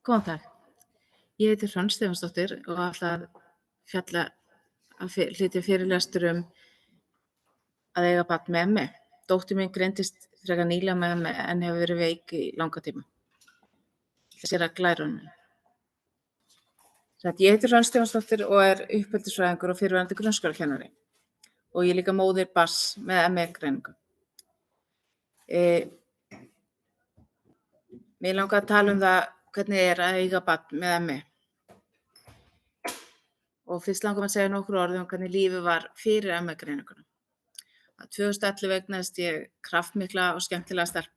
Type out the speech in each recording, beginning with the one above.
Góðan dag. Ég heiti Hrönn Stefánsdóttir og ætla að fjalla flytja fyrirlestur að eiga barn með ME. Dóttir mín greindist frekar nýlega með ME en hefur verið veik í langa tíma. Þessi er að glærunum. Ég heiti Hrönn Stefánsdóttir og er uppeldisfræðingur og fyrrverandi grunnskólakennari. Og ég er líka móðir barns með ME-greiningu. Mig langar að tala um það hvernig er að eiga barn með ME. Og fyrst langar maður að segja nokkur orð um hvernig lífið var fyrir ME-greininguna. 2011 eignaðist ég kraftmikla og skemmtilega stelpu.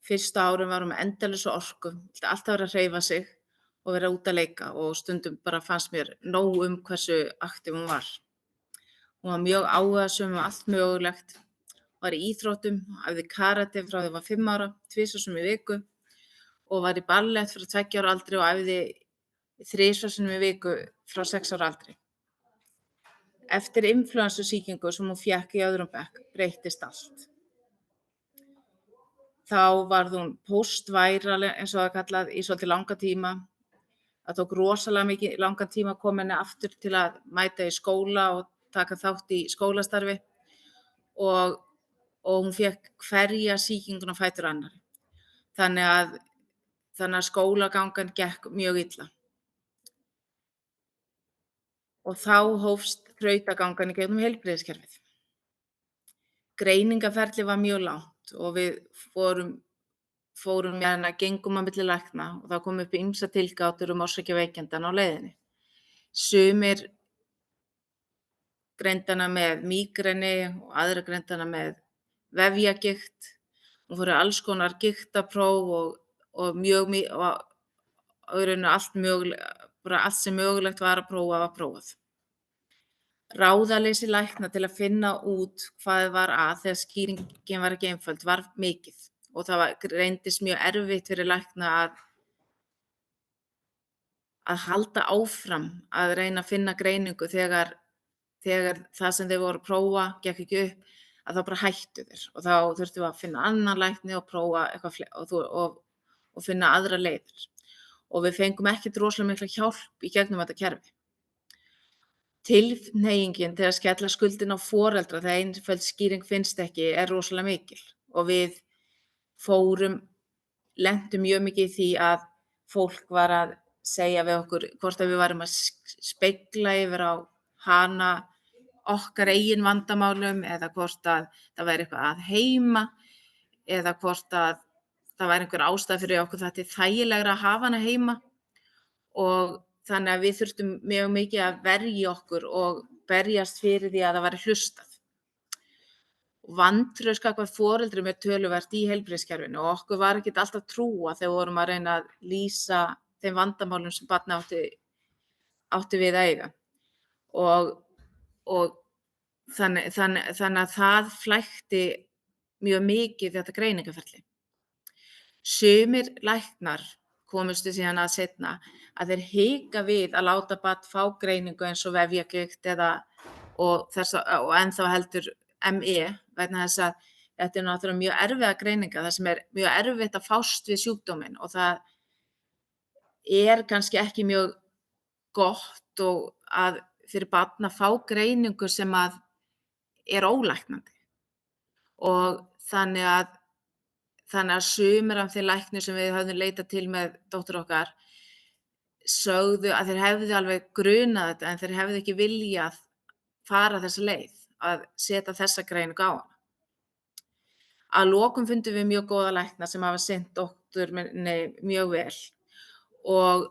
Fyrstu árin var hún með endalausa orku, vildi alltaf vera að hreyfa sig og vera út að leika og stundum bara fannst mér nóg hversu aktív hún var. Hún var mjög áhugasöm allt mögulegt, var í íþróttum, æfði karate frá því var 5 ára, 2 sinnum í viku og var í ballett frá 2 ára aldri og æfði 3 sinnum í viku frá 6 ára aldri. Eftir inflúensusýkingu sem hún fékk í öðrum bekk breyttist allt. Þá varð hún postværal eins og það kallað í svolítið langa tíma. Það tók rosalega mikið langan tíma að koma henni aftur til að mæta í skóla og taka þátt í skólastarfi og hún fékk hverja sýkinguna á fætur annarri. Þannig að skólagangan gekk mjög illa. Og þá hófst þrautagangan í gegnum heilbrigðiskerfið. Greiningaferli var mjög langt og við fórum gengum á milli lækna og það kom upp ýmsar tilgátur orsakir veikindanna á leiðinni. Sumir greindu hana með mígreni og aðrir greindu hana með vefjagigt. Hún fór í alls konar gigtapróf og í rauninni allt sem mögulegt var að prófa var prófað. Ráðaleysi lækna til að finna út hvað var að þegar skýringin var ekki einföld var mikið og það reyndist mjög erfitt fyrir lækna að halda áfram að reyna að finna greiningu þegar það sem þeir voru að prófa gekk ekki upp, að þá bara hættu þeir og þá þurftum við að finna annan lækni og prófa eitthvað og finna aðra leiðir. Og við fengum ekkert rosalega mikla hjálp í gegnum þetta kerfi. Tilhneigingin til að skella skuldinni á foreldra þegar einföld skýring finnst ekki er rosalega mikil og við lentum mjög mikið í því að fólk var að segja við okkur hvort að við varum að spegla yfir á hana okkar eigin vandamálum eða hvort að það væri eitthvað að heima eða hvort að það væri einhver ástæða fyrir okkur þetta er þægilegra að hafa hana heima og þannig að við þurftum mjög mikið að verja okkur og berjast fyrir því að það væri hlustað. Vantraust gagnvart foreldrum er töluvert í heilbrigðiskerfinu og okkur var ekkert alltaf trúa þegar við vorum að reyna að lýsa þeim vandamálum sem barnið átti við að eiga. Og þannig að það flækti mjög mikið þetta greiningaferli. Sumir læknar komustu síðan að seinna að þeir hika við að láta barn fá greiningu eins og vefjagigt og ennþá heldur ME vegna þess að þetta er náttúrulega mjög erfiða greininga þar sem er mjög erfitt að fást við sjúkdóminn og það er kannski ekki mjög gott og að fyrir barn að fá greiningu sem að er ólæknandi og þannig að sumir af þeim læknum sem við höfðum leitað til með dóttur okkar sögðu að þeir hefðu alveg grunað þetta en þeir hefðu ekki viljað fara þessa leið að setja þessa greiningu á hana. Að lokum fundum við mjög góða lækna sem hafa sinnt dóttur minni mjög vel og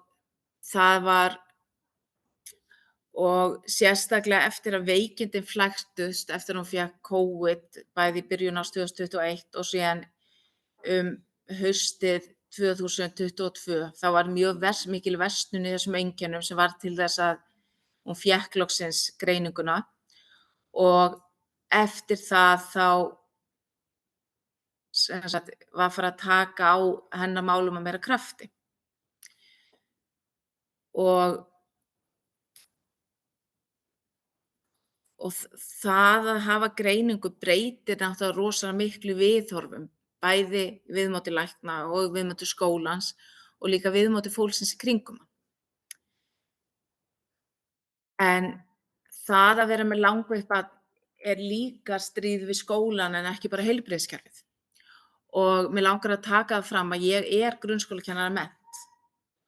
sérstaklega eftir að veikindin flæktust eftir að hún fékk COVID bæði í byrjun árs 2021 og síðan haustið 2022 þá var mjög mikil versnun í þessum einkennum sem var til þess að hún fékk loksins greininguna og eftir það þá var farið að taka á hennar málum af meira krafti og það að hafa greiningu breytir náttúrulega rosalega miklu viðhorfum bæði viðmóti lækna og viðmóti skólans og líka viðmóti fólksins í kringum hann. En það að vera með langveikt barn er líka stríð við skólann en ekki bara heilbrigðiskerfið. Og mig langar að taka það fram að ég er grunnskólakennari að mennt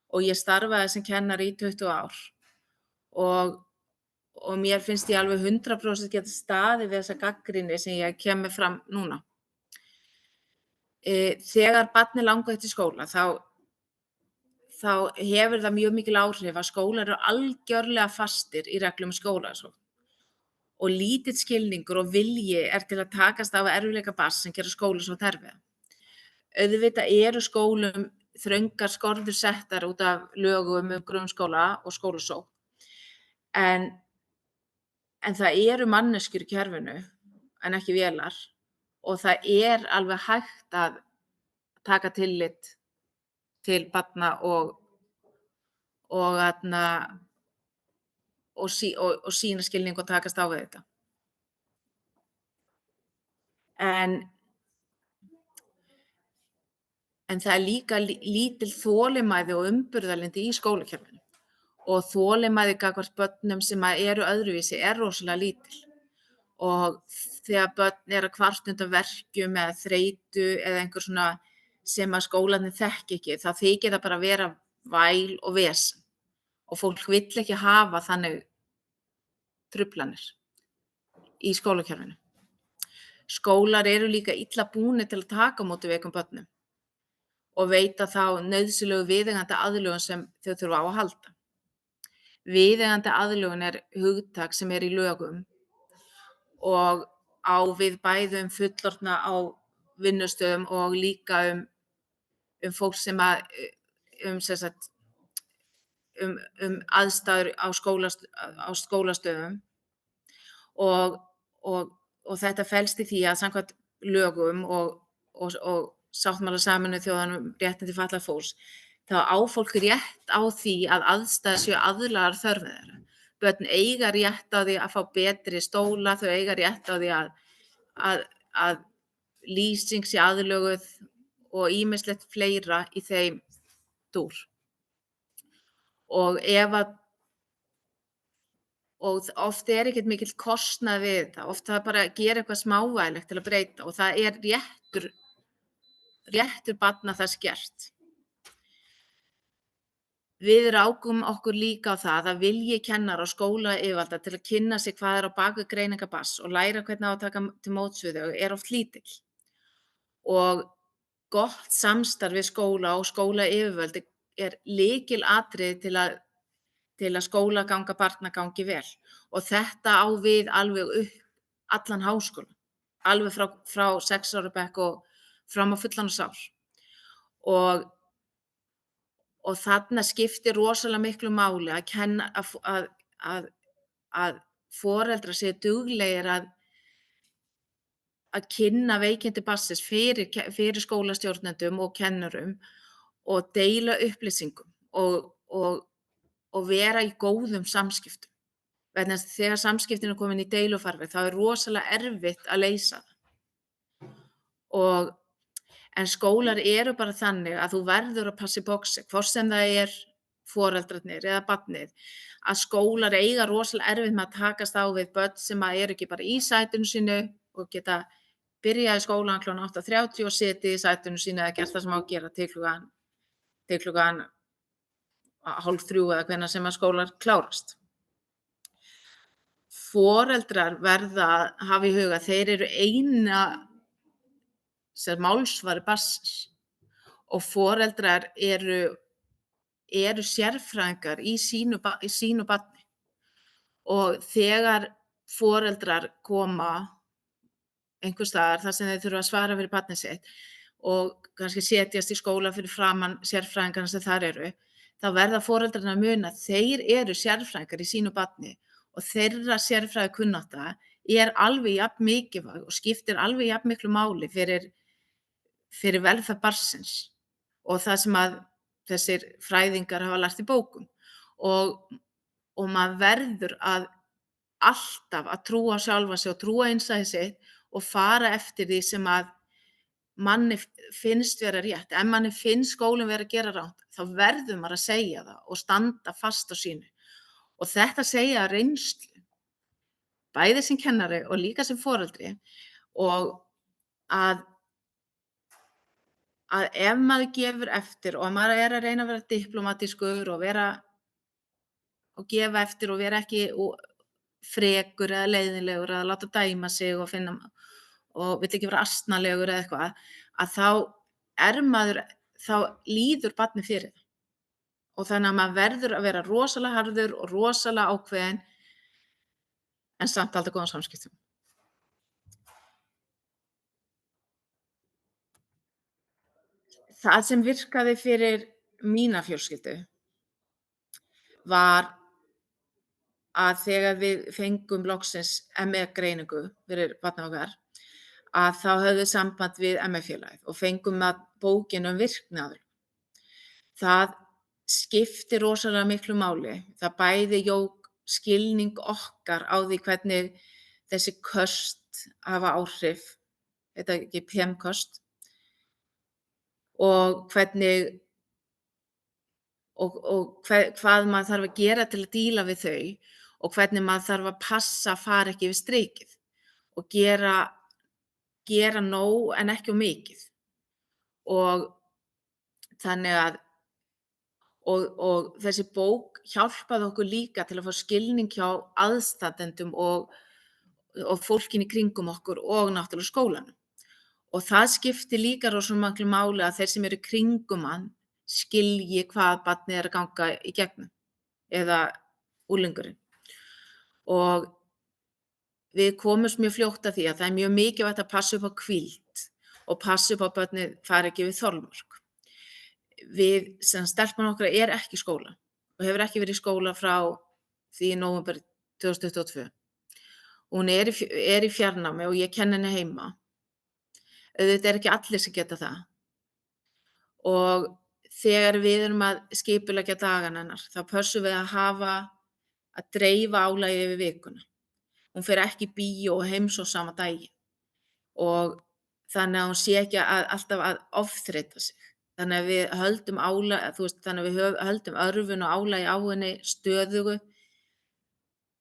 og ég starfaði sem kennari í 20 ár og mér finnst ég alveg 100% geta staðið við þessa gagnrýni sem ég kem með fram núna. Þegar barn er langveikt í skóla þá hefur það mjög mikil áhrif að skólar eru algjörlega fastir í reglum um skólasókn og lítill skilningur og vilji er til að takast á við erfiðleika barns sem gera skólasókn erfiða. Auðvitað eru skólum þröngar skorður settar út af lögum um grunnskóla og skólasókn en það eru manneskjur í kerfinu en ekki vélar og það er alveg hægt að taka tillit til barna og sýna skilning og takast á við þetta. En það er líka lítil þolinmæði og umburðarlyndi í skólakerfinu og þolinmæði gagnvart börnum sem eru öðruvísi er rosalega lítil. Og þegar börn eru að kvarta undan verkjum eða þreytu eða einhver svona sem að skólarnir þekki ekki, þá þykir það bara að vera væl og vesen og fólk vill ekki hafa þannig truflanir í skólakerfinu. Skólar eru líka illa búnir til að taka á móti veikum börnum og veita þá nauðsynlegu viðeigandi aðlögun sem þau þurfa á að halda. Viðeigandi aðlögun er hugtak sem er í lögum og á við bæði fullorðna á vinnustöðum og líka fólk sem aðstæður á skólastöðum og þetta felst í því að samkvæmt lögum og sáttmála Sameinuðu þjóðanna um réttindi fatlaðs fólks þá á fólk rétt á því að aðstæður séu aðlagaðar þörfum þeirra. Börn eiga rétt á því að fá betri stóla, þau eiga rétt á því að lýsing sé aðlöguð og ýmislegt fleira í þeim dúr. Og oft er ekkert mikill kostnaður við þetta, oft það bara að gera eitthvað smávægilegt til að breyta og það er réttur barna þess gert. Við rákum okkur líka á það að vilji kennara og skólayfirvalda til að kynna sig hvað er á bak við greiningar barns og læra hvernig á að taka til móts við þau er oft lítill. Og gott samstarf við skóla og skólayfirvöld er lykilatriði til að skólaganga barna gangi vel. Og þetta á við alveg upp allan háskóla, alveg frá 6 ára bekk og fram á fullorðinsár. Og þarna skiptir rosalega miklu máli að foreldrar séu duglegir að kynna veikindi barnsins fyrir skólastjórnendum og kennurum og deila upplýsingum og vera í góðum samskiptum. Vegna þess að þegar samskiptin er komin í deilufarveg þá er rosalega erfitt að leysa það. En skólar eru bara þannig að þú verður að passa í boxi, hvort sem það er foreldrarnir eða barnið, að skólar eiga rosalega erfitt með að takast á við börn sem eru ekki bara í sætinu sínu og geta byrjað í skólan kl. 8:30 og setið í sætinu sínu eða gert það sem á að gera til klukkan 2:30 eða hvenær sem að skólar klárast. Foreldrar verða að hafa í huga að þeir eru eina sem málsvari barnsins og foreldrar eru sérfræðingar í sínu barni og þegar foreldrar koma einhvers staðar þar sem þeir þurfa að svara fyrir barnið sitt og kannski setjast í skóla fyrir framan sérfræðingarna sem þar eru, þá verða foreldrarnir að muna að þeir eru sérfræðingar í sínu barni og þeirra sérfræðikunnáttu er alveg jafn mikilvæg og skiptir alveg jafn miklu máli fyrir velferð barnsins og það sem að þessir fræðingar hafa lært í bókum og maður verður alltaf að trúa á sjálfan sig og trúa á innsæi sitt og fara eftir því sem að manni finnst vera rétt, ef manni finnst skólinn vera að gera rangt, þá verður maður að segja það og standa fast á sínu. Og þetta segi ég af reynslu, bæði sem kennari og líka sem foreldri og að ef maður gefur eftir og maður er að reyna að vera diplómatískur og gefa eftir og vera ekki frekur eða leiðinlegur eða láta dæma sig og vill ekki vera asnalegur eða eitthvað, að þá líður barnið fyrir það. Og þannig að maður verður að vera rosalega harður og rosalega ákveðinn en samt halda góðum samskiptum. Það sem virkaði fyrir mína fjölskyldu var að þegar við fengum loksins ME-greiningu fyrir barnið okkar, að þá höfðum við samband við ME-félagið og fengum bókina virkniaðferð. Það skiptir rosalega miklu máli. Það bæði jók skilning okkar á því hvernig þessi köst hafa áhrif, þetta ekki PM-köst, og hvernig hvað maður þarf að gera til að díla við þau og hvernig maður þarf að passa að fara ekki yfir strikið og gera nóg en ekki of mikið. Og þannig að þessi bók hjálpaði okkur líka til að fá skilning hjá aðstandendum og fólkinu í kringum okkur og náttúrulega skólanum. Og það skiptir líka rosalega miklu máli að þeir sem eru í kringum hann skilji hvað barnið er að ganga í gegnum eða unglingurinn. Og við komumst mjög fljótt að því að það er mjög mikilvægt að passa upp á hvíld og passa upp á að börnin fari ekki við þolmörk. Stelpan okkar er ekki í skóla og hefur ekki verið í skóla frá því í nóvember 2022. Hún er í fjarnámi og ég kenni henni heima. Auðvitað er ekki allir sem geta það. Og þegar við erum að skipuleggja dagana hennar, þá pössum við að dreifa álagið yfir vikuna. Hún fer ekki í bíó og heimsókn sama daginn. Og þannig að hún sé ekki alltaf að ofþreyta sig. Þannig að við höldum höldum örvun og álagi á henni stöðugu,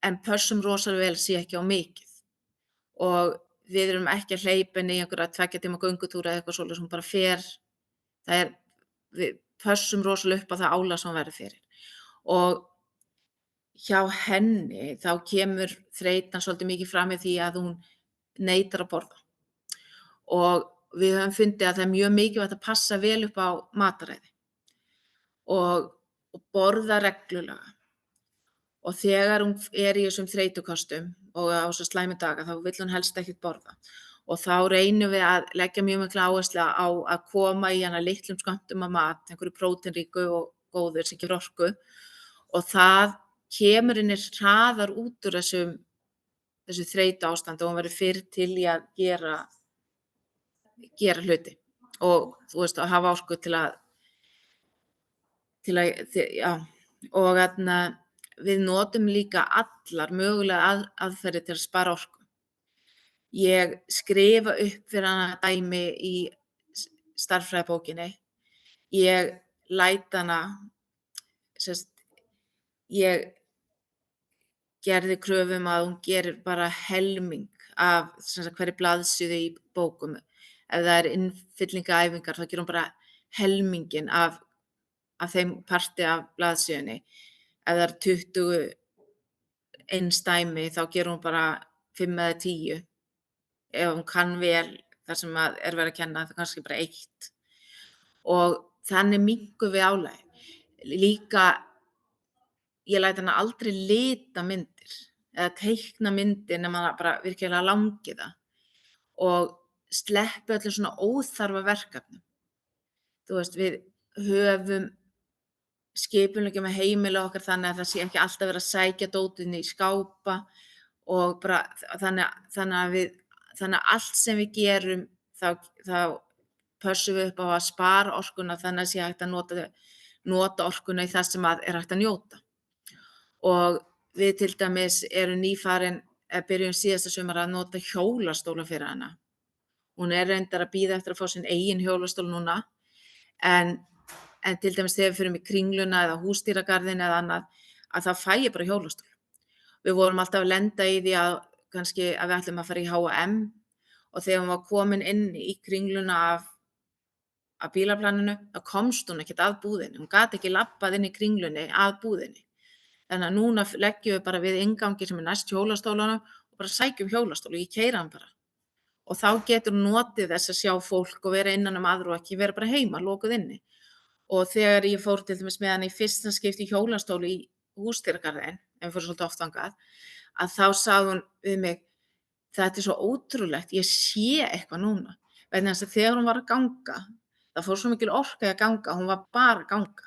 en pössum rosalega vel sé ekki á mikið. Og við erum ekki að hleypa henni í einhverja 2 tíma göngutúra eða eitthvað svoleiðis, hún bara fer. Við pössum rosalega upp á það álag sem hún verður fyrir. Og hjá henni þá kemur þreytan svolítið mikið fram í því að hún neitar að borða. Og við höfum fundið að það er mjög mikilvægt að passa vel upp á mataræði og borða reglulega. Og þegar hún er í þessum þreytuköstum og á þessum slæmu daga, þá vill hún helst ekkert borða. Og þá reynum við að leggja mjög mikla áherslu á að koma í hana litlum skömmtum af mat, einhverju próteinríku og góður sem gefur orku. Og það kemur henni hraðar út úr þessu þreytu ástandi og hún verður fyrr til í að gera hluti og að hafa orku til að og við notum líka allar mögulega aðferðir til að spara orku. Ég skrifa upp fyrir hana dæmi í stærðfræðibókinni. Ég læt hana, ég gerði kröfu að hún gerir bara helming af hverri blaðsíðu í bókum. Ef það er innfyllingaæfingar, þá gerir hún bara helminginn af þeim parti af blaðsíðunni. Ef það er 20 einsdæmi, þá gerir hún bara 5 eða 10. Ef hún kann vel þar sem er verið að kenna, það kannski bara 1. Og þannig minnkum við álagið. Líka, ég læt hana aldrei lita myndir eða teikna myndir nema bara virkilega langi það og sleppi öllum svona óþarfa verkefnum. Við höfum skipuleggja með heimili okkar þannig að það sé ekki alltaf verið að sækja dótið í skápa og bara þannig að allt sem við gerum þá pössum við upp á að spara orkuna þannig að sé hægt að nota orkuna í það sem er hægt að njóta. Og við til dæmis erum byrjum síðasta sumar að nota hjólastóla fyrir hana Hún er reyndar að bíða eftir að fá sinn eigin hjólastól núna, en til dæmis þegar við förum í Kringluna eða Húsdýragarðinn eða annað, að þá fæ ég bara hjólastól. Við vorum alltaf að lenda í því að kannski að við ætlum að fara í H&M og þegar hún var komin inn í Kringluna af bílaplaninu, þá komst hún ekkert að búðinni. Hún gat ekki labbað inn í Kringlunni að búðinni. Þannig að núna leggjum við bara við inngangi sem er næst hjólastólunum og bara sækjum hjólastól og ég keyri hann bara. Og þá getur hún notið þess að sjá fólk og vera innan aðra og ekki vera bara heima, lokuð inni. Og þegar ég fór til dæmis með hann í fyrsta skipti í hjólastóli í Húsdýragarðinn, en við fórum svolítið oft þangað, að þá sagði hún við mig: "Þetta er svo ótrúlegt, ég sé eitthvað núna." Vegna þess að þegar hún var að ganga, það fór svo mikil orka í að ganga, hún var bara að ganga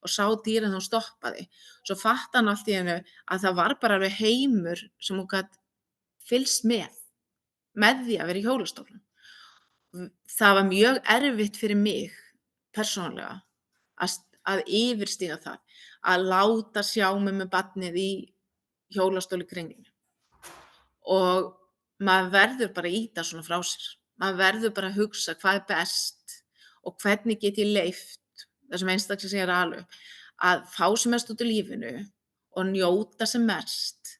og sá dýrin þegar hún stoppaði. Svo fattaði hann allt í einu að það var bara alveg heimur sem hún gat fylgst með því að vera í hjólastólnum. Það var mjög erfitt fyrir mig persónulega að yfirstíga það, að láta sjá mig með barnið í hjólastóli í Kringlunni. Og maður verður bara að ýta svona frá sér. Maður verður bara að hugsa hvað er best og hvernig get ég leyft þessum einstaklingi sem ég er að ala upp að fá sem mest út úr lífinu og njóta sem mest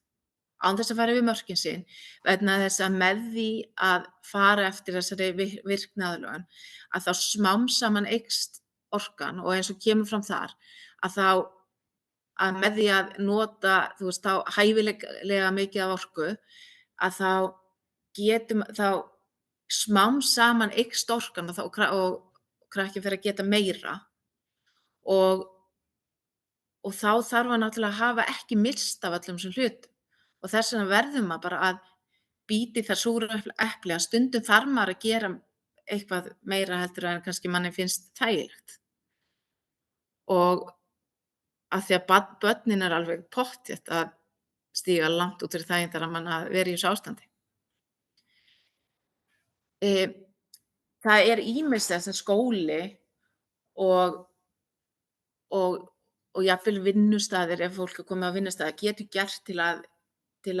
án þess að fara yfir mörkin sín, vegna þess að með því að fara eftir þessari virkniaðlögun að þá smám saman eykst orkan og eins og kemur fram þar, að þá að með því að nota, þú veist, þá hæfilega mikið af orku, að þá smám saman eykst orkan og krakkinn fer að geta meira og þá þarf hann náttúrulega að hafa ekki misst af öllum þessum hlutum. Og þess vegna verður maður bara að bíta í það súra epli, að stundum þarf maður að gera eitthvað meira heldur en kannski manni finnst þægilegt. Og af því að börnin er alveg pottþétt að stíga langt út fyrir þægindar að mann að vera í þessu ástandi. Það er ýmislegt sem skóli og jafnvel vinnustaðir, ef fólk er komið á vinnustaði, getur gert til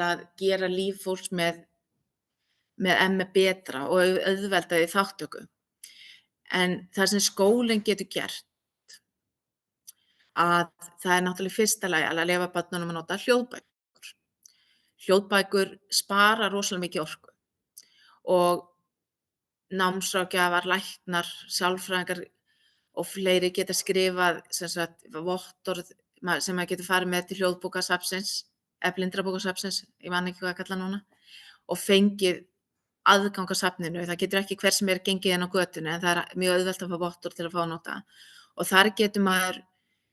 að gera líf fólks með ME betra og auðvelda því þátttöku. En það sem skólinn getur gert, að það er náttúrulega í fyrsta lagi að leyfa börnunum að nota hljóðbækur. Hljóðbækur spara rosalega mikið orku og námsráðgjafar, læknar, sálfræðingar og fleiri geta skrifað vottorð sem maður getur farið með til hljóðbókasafnsins, blindrabókasafnsins, ég man ekki hvað að kalla núna, og fengið aðgang að safninu. Það getur ekki hver sem er gengið inn á götunni, en það er mjög auðvelt að fá vottorð til að fá að nota. Og þar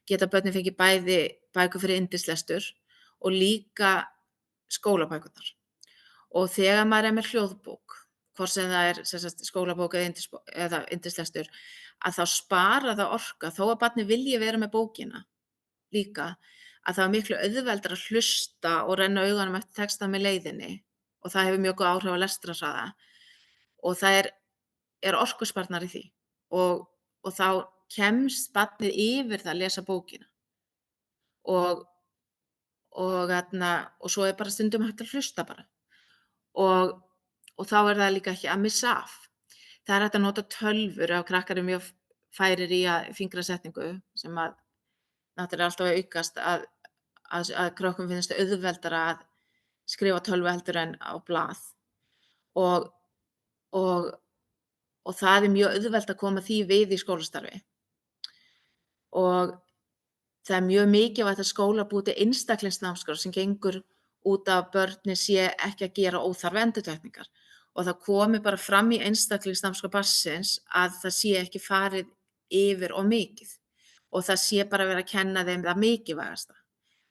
geta börnin fengið bæði bækur fyrir yndislestur og líka skólabækurnar. Og þegar maður er með hljóðbók, hvort sem það er skólabók eða yndislestur, að þá spara það orka, þó að barnið vilji vera með bókina líka, að það er miklu auðveldara að hlusta og renna augunum eftir texta með leiðinni og það hefur mjög góð áhrif á lestrarhraða og það er orkusparnaður í því og þá kemst barnið yfir það að lesa bókina og svo er bara stundum hægt að hlusta bara og þá er það líka ekki að missa af. Það er hægt að nota tölvur ef krakkar eru mjög færir í fingrasetningu sem að náttúrulega alltaf að aukast að krökkum finnst auðveldara að skrifa á tölvu heldur en á blað og það er mjög auðvelt að koma því við í skólastarfi. Og það er mjög mikilvægt að skólar búi til einstaklingsnámskrá sem gengur út af að börnin sé ekki að gera óþarfa endurtekningar og það komi bara fram í einstaklingsnámskrá barnsins að það sé ekki farið yfir of mikið og það sé bara verið að kenna þeim það mikilvægasta.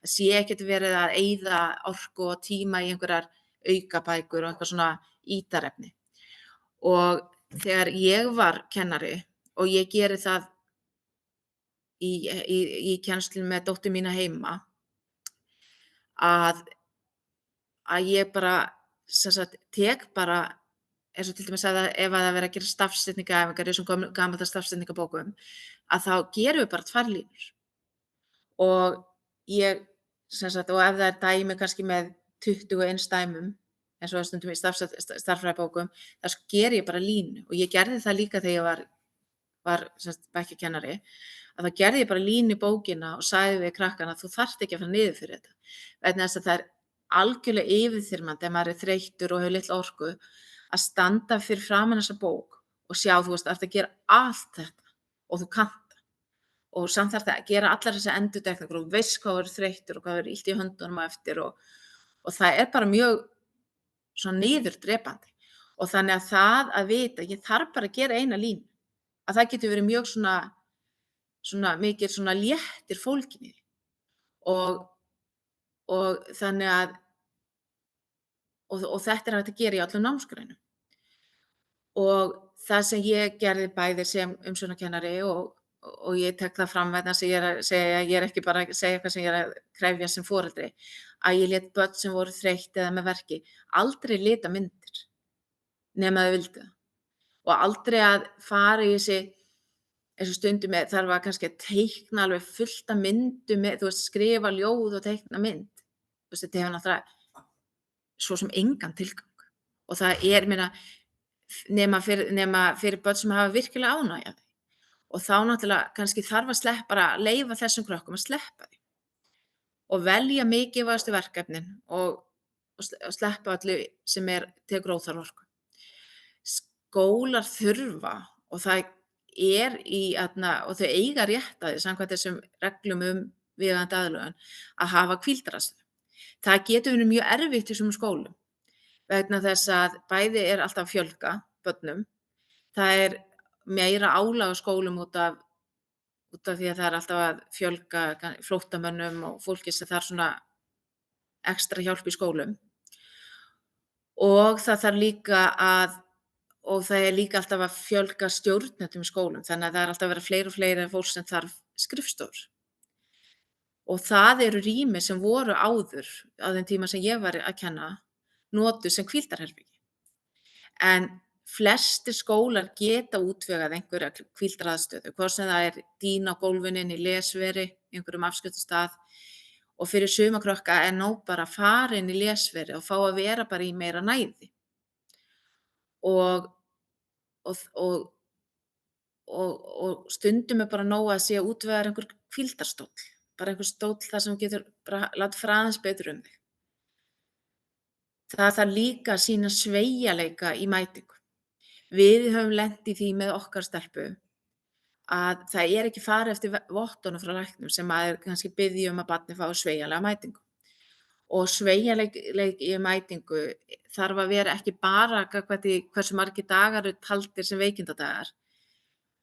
Það sé ekkert verið að eyða orku og tíma í einhverjar aukabækur og eitthvað svona ítarefni. Og þegar ég var kennari og ég geri það í kennslu með dóttur mína heima, að ég bara tek bara, eins og til dæmis að ef það er verið að gera stafsetningaæfingar í þessum gamaldags stafsetningabókum, að þá gerum við bara 2 línur. Og og ef það er dæmi kannski með 21 dæmum eins og stundum í stærðfræðibókum, þar geri ég bara línu og ég gerði það líka þegar ég var sem sagt bekkjarkennari, að þá gerði ég bara línu í bókina og sagði við krakkana: "Þú þarft ekki að fara niður fyrir þetta." Vegna þess að það er algjörlega yfirþyrmandi ef maður er þreyttur og hefur litla orku að standa fyrir framan þessa bók og sjá, þú veist, þarft að gera allt þetta og þú kannt það og samt þarft að gera allar þessar endurtekningar og veist hvað þú ert þreyttur og hvað er illt í höndunum á eftir og það er bara mjög svona niðurdrepandi. Og þannig að það að vita, ég þarf bara að gera eina línu, að það getur verið mjög svona mikið svona léttir fólginn í því. Og þannig að og þetta er hægt að gera í öllum námsgreinum. Og það sem ég gerði bæði sem umsjónarkennari og ég tek það fram vegna þess að ég er að segja, ég er ekki bara að segja eitthvað sem ég er að krefja sem foreldri, að ég lét börn sem voru þreytt eða með verki aldrei lita myndir nema þau vildu það. Og aldrei að fara í þessi stundum þarf að kannski að teikna alveg fullt af myndum með, þú veist, skrifa ljóð og teikna mynd. Þú veist, þetta hefur náttúrulega svo sem engan tilgang. Og það er, meina, nema fyrir börn sem hafa virkilega ánægju af því. Og þá náttúrulega kannski þarf að sleppa, bara leyfa þessum krökkum að sleppa því og velja mikilvægustu verkefnin og sleppa öllu sem tekur óþarfa orku. Skólar þurfa, og það er og þau eiga rétt á því samkvæmt þessum reglum viðeigandi aðlögun, að hafa hvíldaraðstöðu. Það getur verið mjög erfitt í sumum skólum vegna þess að bæði er alltaf að fjölga börnum. Það er meira álag á skólum út af því að það er alltaf að fjölga flóttamönnum og fólki sem þarf svona ekstra hjálp í skólum. Og það er líka alltaf að fjölga stjórnendum í skólum, þannig að það er alltaf að vera fleiri og fleiri fólk sem þarf skrifstofur. Og það eru rými sem voru áður, á þeim tíma sem ég var að kenna, notuð sem hvíldarherbergi. En flestir skólar geta útvegað einhverja hvíldaraðstöðu, hvort sem það er dýna á gólfinu inni í lesveri, einhverjum afskiptastað, og fyrir suma krakka er nóg bara að fara inn í lesveri og fá að vera bara í meira næði. Og stundum er bara nóg að sé útvegaður einhver hvíldarstóll, bara einhver stóll þar sem þú getur bara látið fara aðeins betur um þig. Það þarf líka að sýna sveigjanleika í mætingu. Við höfum lent í því með okkar stelpu að það er ekki farið eftir vottunum frá læknum sem maður kannski biðji að barnið fái sveigjanlega mætingu. Og sveigjanleiki í mætingu þarf að vera ekki bara gagnvart því hversu margir dagar eru taldir sem veikindadagar,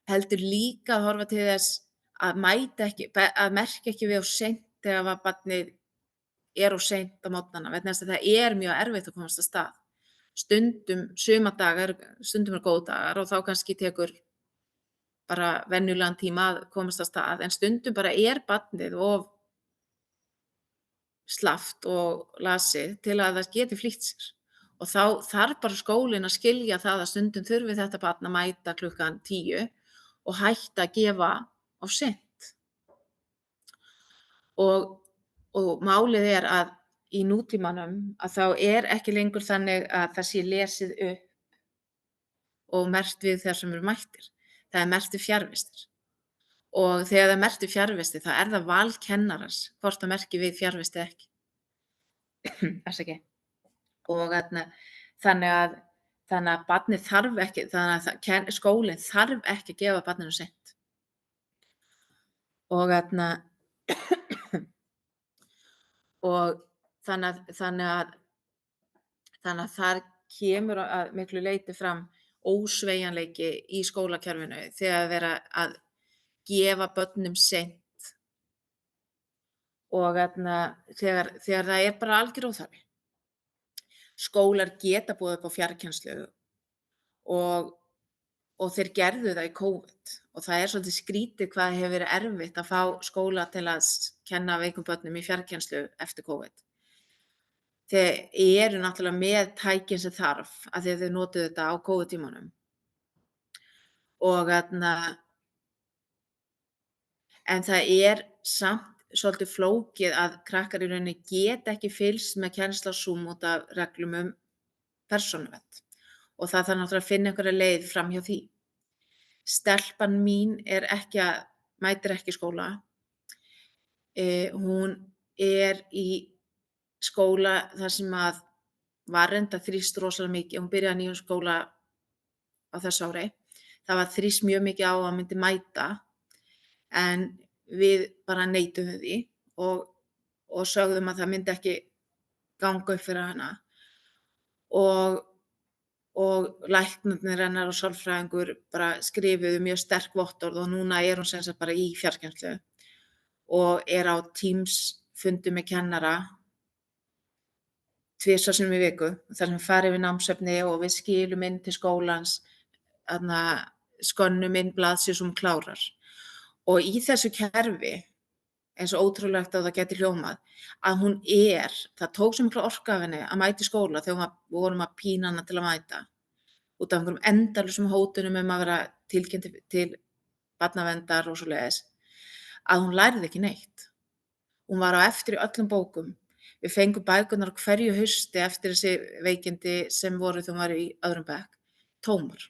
heldur líka að horfa til þess að merkja ekki við of seint þegar barnið er of seint á morgnana, vegna þess að það er mjög erfitt að komast af stað. Suma dagar, stundum eru góð dagar og þá kannski tekur bara venjulegan tíma að komast af stað, en stundum bara er barnið of slappt og lasið til að það geti flýtt sér. Og þá þarf bara skólinn að skilja það að stundum þurfi þetta barn að mæta klukkan 10 og hætta að gefa of seint. Og málið er að í nútímanum að þá er ekki lengur þannig að það sé lesið upp og merkt við þeir sem eru mættir. Það er merkt við fjarvistir. Og þegar það er merkt við fjarvistir þá er það val kennarans hvort það merki við fjarvisti ekki. Og þannig að barnið þarf ekki, þannig að skólinn þarf ekki að gefa barninu seint. Og þannig að þar kemur að miklu leyti fram ósveigjanleiki í skólakerfinu þegar er verið að gefa börnum seint og þegar það er bara algjör óþarfi. Skólar geta boðið upp á fjarkennslu og þeir gerðu það í COVID og það er svolítið skrítið hvað hefur verið erfitt að fá skóla til að kenna veikum börnum í fjarkennslu eftir COVID. Þeir eru náttúrulega með tækin sem þarf af því að þau notuðu þetta á COVID-tímanum. En það er samt svolítið flókið að krakkar í rauninni geta ekki fylgst með kennslu á Zoom út af reglum persónuvernd og það þarf náttúrulega að finna einhverja leið framhjá því. Stelpan mín mætir ekki í skóla. Hún er í skóla þar sem að var reyndar þrýst rosalega mikið. Hún byrjaði á nýjum skóla á þessu ári. Það var þrýst mjög mikið á að hún myndi mæta en við bara neituðum því og sögðum að það myndi ekki ganga upp fyrir hana og læknarnir hennar og sálfræðingur bara skrifuðu mjög sterk vottorð og núna er hún sem sagt bara í fjarkennslu og er á Teams fundum með kennara 2 sinnum í viku þar sem við farið yfir námsefni og við skilum inn til skólans, skönnum inn blaðsíður sem hún klárar. Og í þessu kerfi, eins og ótrúlegt að það geti hljómað, að það tók svo mikla orku af henni að mæta í skóla þegar við vorum að pína hana til að mæta út af einhverjum endalausum hótunum að vera tilkynnt til barnaverndar og svoleiðis, að hún lærði ekki neitt. Hún var á eftir í öllum bókum. Við fengum bækurnar á hverju hausti eftir þessi veikindi sem voru þegar hún var í öðrum bekk, tómar.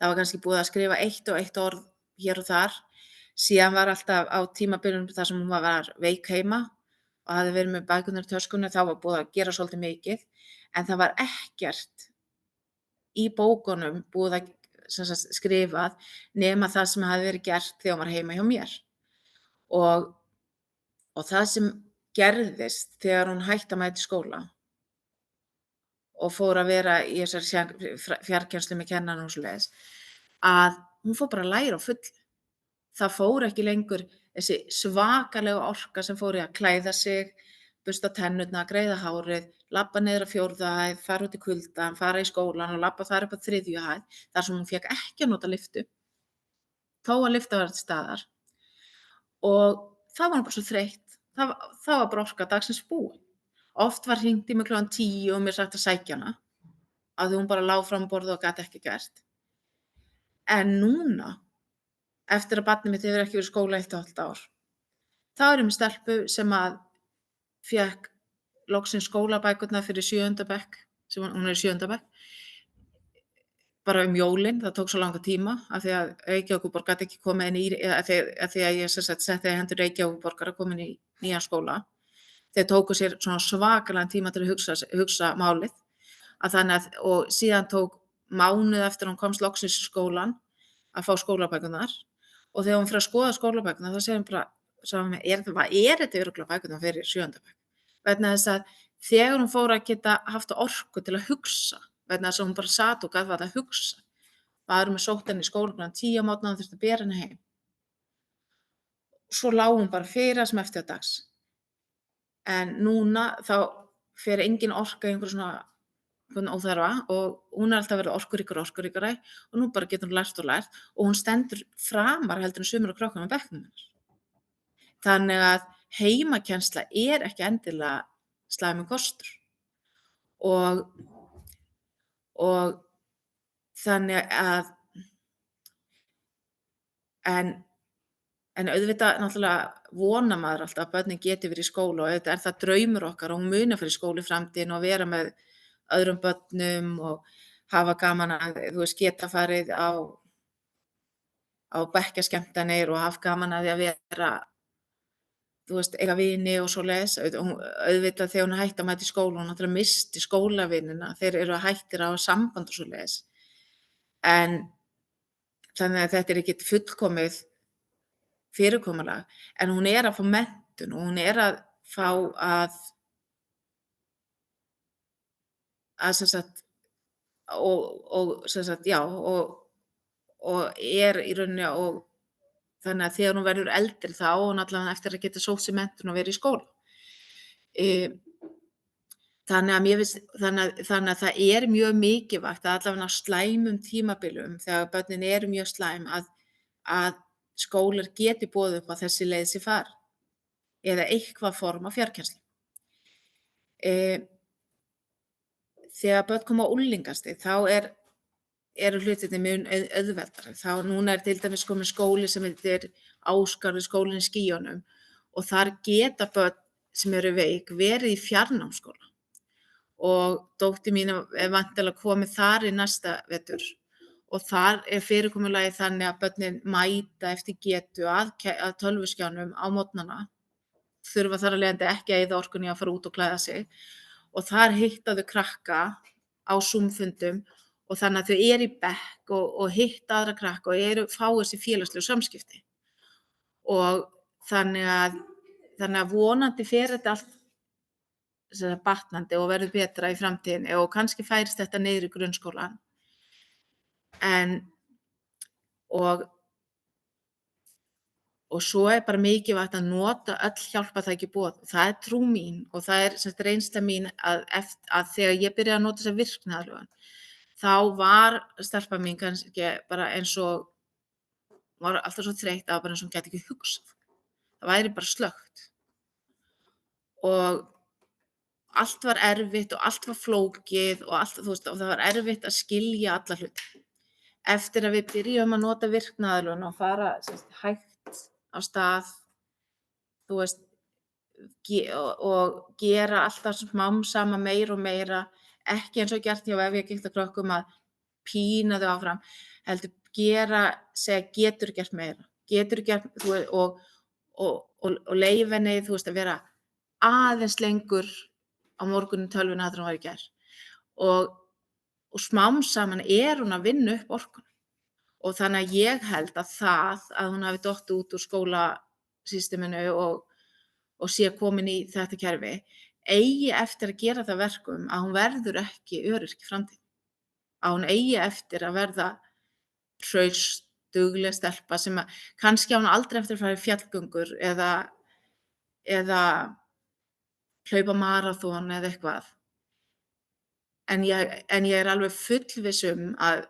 Það var kannski búið að skrifa eitt og eitt orð hér og þar. Síðan var alltaf á tímabilum þar sem hún var veik heima og hafði verið með bækurnar í töskunni, þá var búið að gera svolítið mikið, en það var ekkert í bókunum búið að skrifað nema það sem hafði verið gert þegar hún var heima hjá mér. Og það sem gerðist þegar hún hætti að mæta í skóla og fór að vera í þessari fjarkennslu með kennaranum og svoleiðis, að hún fór bara að læra á fullu. Það fór ekki lengur þessi svakalega orka sem fór í að klæða sig, bursta tennurnar, greiða hárið, labba niður á 4. hæð, fara út í kuldann, fara í skólann og labba þar upp á 3. hæð, þar sem hún fékk ekki að nota lyftu, þó að lyfta var til staðar. Og það var hún bara svo þreytt. Það var bara orka dagsins búin. Oft var hringt í mig klukkan 10 og mér sagt að sækja hana, að hún bara lá fram á borðið og gat ekki gert. En núna, eftir að barnið mitt hefur ekki verið í skóla 1,5 ár, þá er ég með stelpu sem að fékk loksins skólabækurnar fyrir 7. bekk, sem hún er í 7. bekk, bara jólin, það tók svo langa tíma af því að Reykjavíkurborg gat ekki komið inn í, af því að ég setti í hendur Reykjavíkurborgar að koma inn í nýjan skóla. Þeir tóku sér svona svakalegan tíma til að hugsa málið, og síðan tók mánuð eftir að hún komst loksins í skólann að fá skólabækurnar og þegar hún fyrir að skoða skólabækurnar þá segir hún bara, er þetta örugglega bækurnar fyrir 7. bekk? Vegna þess að þegar hún fór að geta haft orku til að hugsa, vegna þess að hún bara sat og gat varla að hugsa, varum við sótt henni í skólann klukkan 10 á morgnana og þurfti að bera henni heim. Svo lá hún bara fyrir sem eftir dags. En núna þá fer engin orka í einhver svona óþarfa og hún er alltaf að verða orkuríkari og nú bara getur hún lært og hún stendur framar heldur en sumir á krökkunum á bekknum hennar. Þannig að heimakennsla er ekki endilega slæmur kostur og þannig að en auðvitað náttúrulega vonar maður alltaf að börnin geti verið í skóla og auðvitað er það draumur okkar og hún muni að fara í skóla í framtíðinni og vera með öðrum börnum og hafa gaman að, geta farið á bekkjarskemmtanir og hafa gaman að því að vera, eiga vini og svoleiðis. Auðvitað þegar hún hætti að mæta í skóla, hún náttúrulega missti skólavinina, þeir eru hættir að hafa samband og svoleiðis. En þannig að þetta er ekki fullkomið fyrirkomulag, en hún er að fá menntun og hún er að fá að sem sagt og er í rauninni og þannig að þegar hún verður eldri þá og náttúrulega eftir að geta sótt sér menntun og verið í skóla. Þannig að það er mjög mikilvægt að allavega á slæmum tímabilum þegar börnin eru mjög slæm að skólar geti boðið upp á þessi leið sé farin eða eitthvað form af fjarkennslu. Þegar börn koma á unglingastig þá eru hlutirnir mjög auðveldari. Núna er til dæmis kominn skóli sem heitir Ásgarður skólinn í skýjunum og þar geta börn sem eru veik verið í fjarnámsskóla og dóttir mín er væntanlega komin þar í næsta vetur og þar er fyrirkomulagið þannig að börnin mæta eftir getu að tölvuskjánum á morgnana, þurfa þar af leiðandi ekki að eyða orkunni í að fara út og klæða sig og þar hitta þau krakka á Zoom-fundum og þannig að þau eru í bekk og hitta aðra krakka og fá þessi félagslegu samskipti. Og þannig að vonandi fer þetta allt batnandi og verður betra í framtíðinni og kannski færist þetta niður í grunnskólann. Og svo er bara mikilvægt að nota öll hjálpartæki í boði. Það er trú mín og það er sem sagt reynsla mín að þegar ég byrjaði að nota þessa virkniaðlögun, þá var stelpa mín kannski bara eins og var alltaf svo þreytt að bara eins og hún gæti ekki hugsað. Það væri bara slökkt. Og allt var erfitt og allt var flókið og allt, þú veist, og það var erfitt að skilja alla hluti. Eftir að við byrjum að nota virkniaðlögun og fara hægt af stað, þú veist, og gera alltaf smám saman meira og meira, ekki eins og gert hjá vefjagigtarkrökkum að pína þau áfram, heldur segja getur gert meira, getur gert, þú veist, og leyfa henni, þú veist, að vera aðeins lengur á morgun í tölvunni heldur en hún var í gær. Og smám saman er hún að vinna upp orkuna. Og þannig að ég held að hún hafi dottið út úr skólasysteminu og sé komin í þetta kerfi, eigi eftir að gera það verkum að hún verður ekki öryrki í framtíðinni. Að hún eigi eftir að verða hraust, dugleg stelpa sem kannski á hún aldrei eftir að fara í fjallgöngur eða hlaupa maraþon eða eitthvað. En ég er alveg fullviss að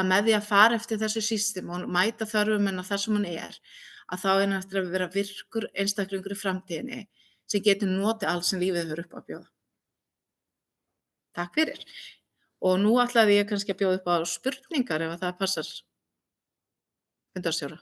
með því að fara eftir þessu systemi og mæta þörfum hennar þar sem hún er, að þá er henni eftir að vera virkur einstaklingur í framtíðinni sem getur notið allt sem lífið hefur upp á að bjóða. Takk fyrir. Og nú ætlaði ég kannski að bjóða upp á spurningar ef það passar fundarstjóra.